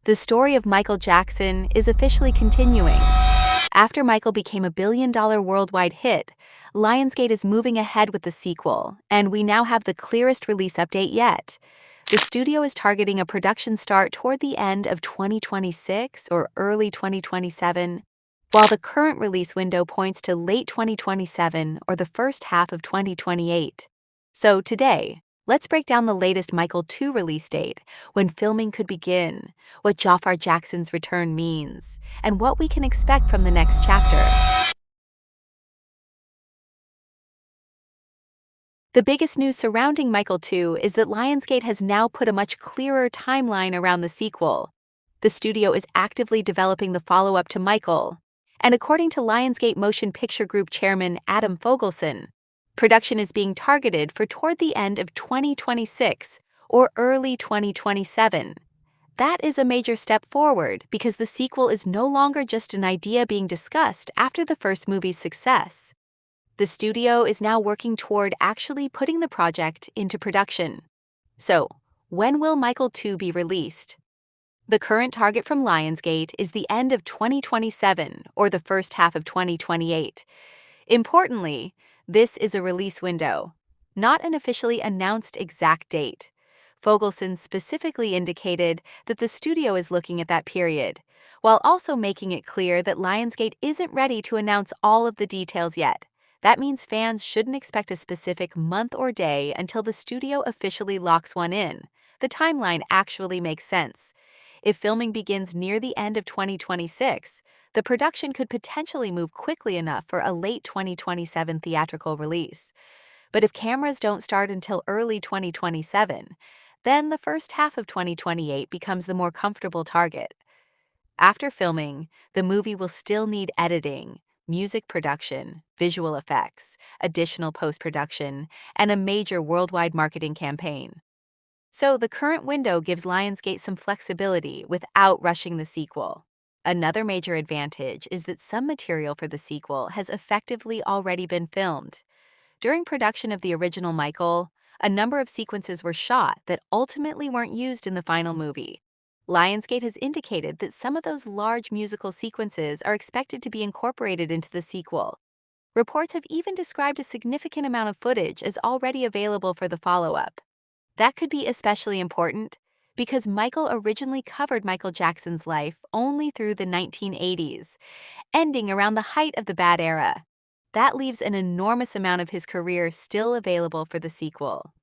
The story of Michael Jackson is officially continuing. After Michael became a billion-dollar worldwide hit, Lionsgate is moving ahead with the sequel, and we now have the clearest release update yet. The studio is targeting a production start toward the end of 2026 or early 2027, while the current release window points to late 2027 or the first half of 2028. So today, let's break down the latest Michael 2 release date, when filming could begin, what Jaafar Jackson's return means, and what we can expect from the next chapter. The biggest news surrounding Michael 2 is that Lionsgate has now put a much clearer timeline around the sequel. The studio is actively developing the follow-up to Michael, and according to Lionsgate Motion Picture Group chairman Adam Fogelson, production is being targeted for toward the end of 2026 or early 2027. That is a major step forward because the sequel is no longer just an idea being discussed after the first movie's success. The studio is now working toward actually putting the project into production. So, when will Michael 2 be released? The current target from Lionsgate is the end of 2027 or the first half of 2028. Importantly, this is a release window, not an officially announced exact date. Fogelson specifically indicated that the studio is looking at that period, while also making it clear that Lionsgate isn't ready to announce all of the details yet. That means fans shouldn't expect a specific month or day until the studio officially locks one in. The timeline actually makes sense. If filming begins near the end of 2026, the production could potentially move quickly enough for a late 2027 theatrical release. But if cameras don't start until early 2027, then the first half of 2028 becomes the more comfortable target. After filming, the movie will still need editing, music production, visual effects, additional post-production, and a major worldwide marketing campaign. So the current window gives Lionsgate some flexibility without rushing the sequel. Another major advantage is that some material for the sequel has effectively already been filmed. During production of the original Michael, a number of sequences were shot that ultimately weren't used in the final movie. Lionsgate has indicated that some of those large musical sequences are expected to be incorporated into the sequel. Reports have even described a significant amount of footage as already available for the follow-up. That could be especially important because Michael originally covered Michael Jackson's life only through the 1980s, ending around the height of the bad era. That leaves an enormous amount of his career still available for the sequel.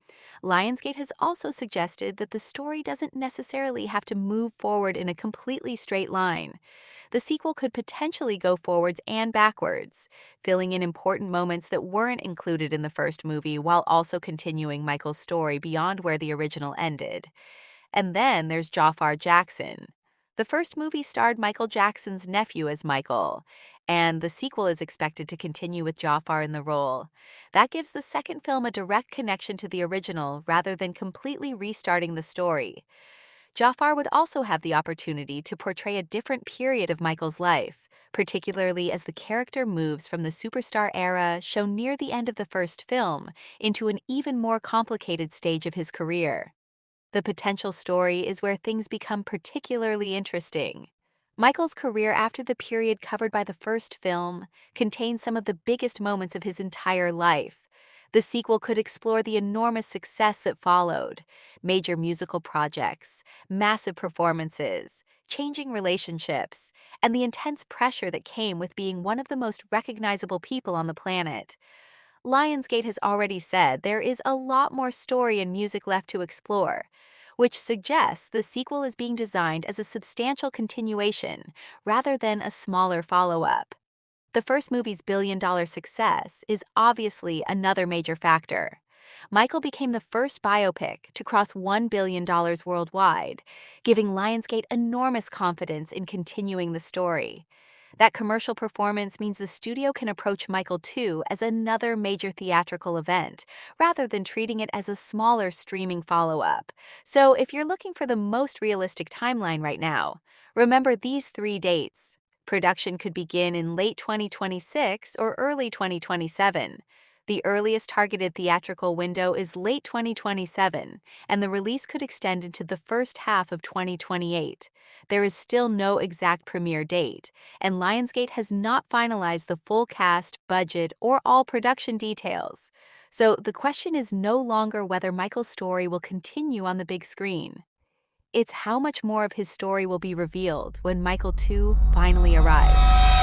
Lionsgate has also suggested that the story doesn't necessarily have to move forward in a completely straight line. The sequel could potentially go forwards and backwards, filling in important moments that weren't included in the first movie while also continuing Michael's story beyond where the original ended. And then there's Jaafar Jackson. The first movie starred Michael Jackson's nephew as Michael, and the sequel is expected to continue with Jaafar in the role. That gives the second film a direct connection to the original rather than completely restarting the story. Jaafar would also have the opportunity to portray a different period of Michael's life, particularly as the character moves from the superstar era shown near the end of the first film into an even more complicated stage of his career. The potential story is where things become particularly interesting. Michael's career after the period covered by the first film contains some of the biggest moments of his entire life. The sequel could explore the enormous success that followed, major musical projects, massive performances, changing relationships, and the intense pressure that came with being one of the most recognizable people on the planet. Lionsgate has already said there is a lot more story and music left to explore, which suggests the sequel is being designed as a substantial continuation rather than a smaller follow-up. The first movie's billion-dollar success is obviously another major factor. Michael became the first biopic to cross $1 billion worldwide, giving Lionsgate enormous confidence in continuing the story. That commercial performance means the studio can approach Michael 2 as another major theatrical event, rather than treating it as a smaller streaming follow-up. So if you're looking for the most realistic timeline right now, remember these 3 dates. Production could begin in late 2026 or early 2027. The earliest targeted theatrical window is late 2027, and the release could extend into the first half of 2028. There is still no exact premiere date, and Lionsgate has not finalized the full cast, budget, or all production details. So the question is no longer whether Michael's story will continue on the big screen. It's how much more of his story will be revealed when Michael 2 finally arrives.